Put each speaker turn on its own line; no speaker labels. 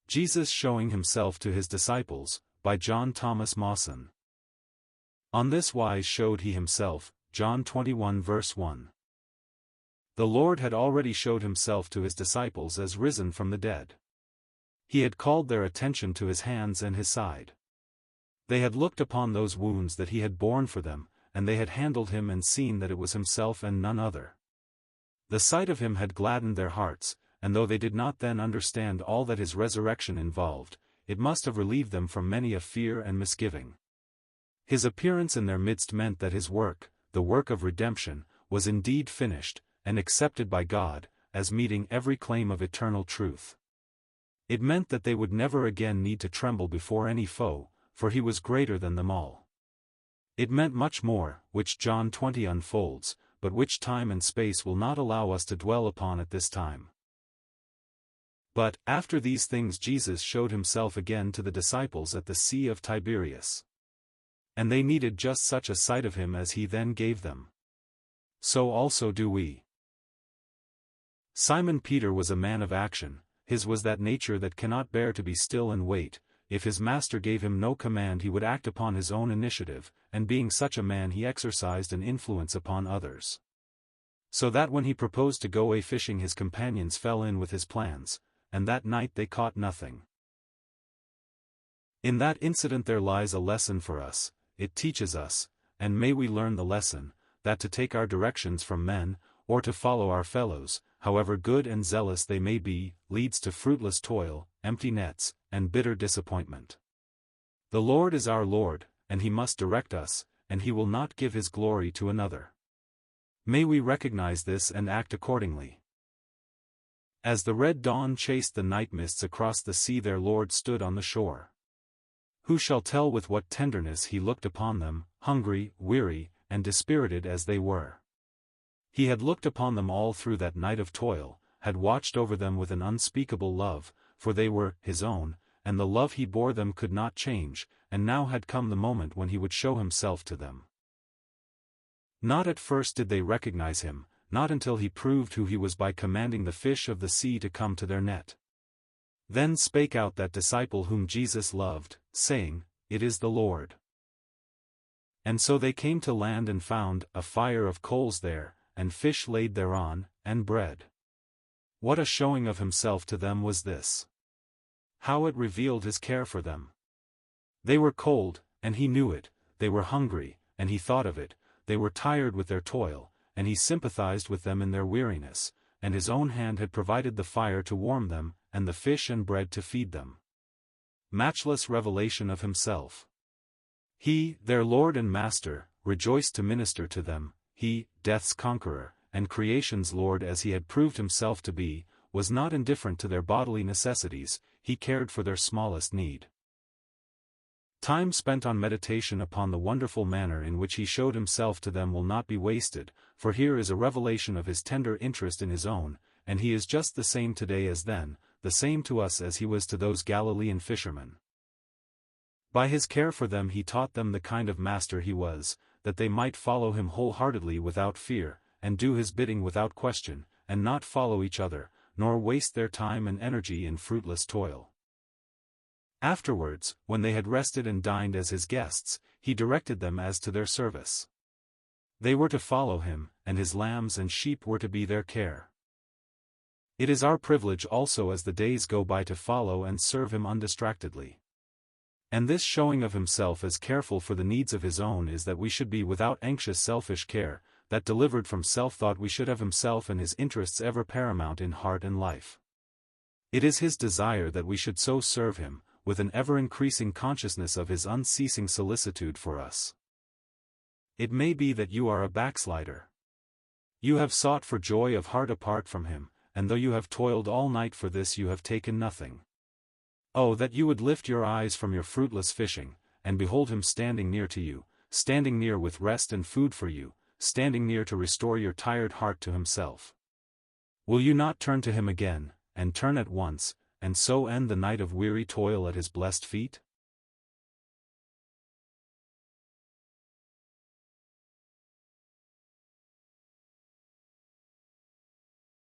Jesus showing himself to his disciples, by John Thomas Mawson. On this wise showed he himself, John 21 verse 1. The Lord had already showed himself to his disciples as risen from the dead. He had called their attention to his hands and his side. They had looked upon those wounds that he had borne for them, and they had handled him and seen that it was himself and none other. The sight of him had gladdened their hearts, and though they did not then understand all that his resurrection involved, it must have relieved them from many a fear and misgiving. His appearance in their midst meant that his work, the work of redemption, was indeed finished, and accepted by God, as meeting every claim of eternal truth. It meant that they would never again need to tremble before any foe, for he was greater than them all. It meant much more, which John 20 unfolds, but which time and space will not allow us to dwell upon at this time. But, after these things Jesus showed himself again to the disciples at the Sea of Tiberias. And they needed just such a sight of him as he then gave them. So also do we. Simon Peter was a man of action, his was that nature that cannot bear to be still and wait. If his master gave him no command he would act upon his own initiative, and being such a man he exercised an influence upon others. So that when he proposed to go a-fishing his companions fell in with his plans, and that night they caught nothing. In that incident there lies a lesson for us. It teaches us, and may we learn the lesson, that to take our directions from men, or to follow our fellows, however good and zealous they may be, leads to fruitless toil, empty nets, and bitter disappointment. The Lord is our Lord, and he must direct us, and he will not give his glory to another. May we recognize this and act accordingly. As the red dawn chased the night mists across the sea their Lord stood on the shore. Who shall tell with what tenderness he looked upon them, hungry, weary, and dispirited as they were? He had looked upon them all through that night of toil, had watched over them with an unspeakable love, for they were his own, and the love he bore them could not change, and now had come the moment when he would show himself to them. Not at first did they recognize him, not until he proved who he was by commanding the fish of the sea to come to their net. Then spake out that disciple whom Jesus loved, saying, "It is the Lord." And so they came to land and found a fire of coals there, and fish laid thereon, and bread. What a showing of himself to them was this! How it revealed his care for them! They were cold, and he knew it, they were hungry, and he thought of it, they were tired with their toil, and he sympathized with them in their weariness, and his own hand had provided the fire to warm them, and the fish and bread to feed them. Matchless revelation of himself. He, their Lord and Master, rejoiced to minister to them. He, death's conqueror, and creation's Lord as he had proved himself to be, was not indifferent to their bodily necessities, he cared for their smallest need. Time spent on meditation upon the wonderful manner in which he showed himself to them will not be wasted, for here is a revelation of his tender interest in his own, and he is just the same today as then, the same to us as he was to those Galilean fishermen. By his care for them he taught them the kind of master he was, that they might follow him wholeheartedly without fear, and do his bidding without question, and not follow each other, nor waste their time and energy in fruitless toil. Afterwards, when they had rested and dined as his guests, he directed them as to their service. They were to follow him, and his lambs and sheep were to be their care. It is our privilege also as the days go by to follow and serve him undistractedly. And this showing of himself as careful for the needs of his own is that we should be without anxious selfish care, that delivered from self-thought we should have himself and his interests ever paramount in heart and life. It is his desire that we should so serve him, with an ever-increasing consciousness of his unceasing solicitude for us. It may be that you are a backslider. You have sought for joy of heart apart from him, and though you have toiled all night for this you have taken nothing. Oh, that you would lift your eyes from your fruitless fishing, and behold him standing near to you, standing near with rest and food for you, standing near to restore your tired heart to himself. Will you not turn to him again, and turn at once, and so end the night of weary toil at his blessed feet?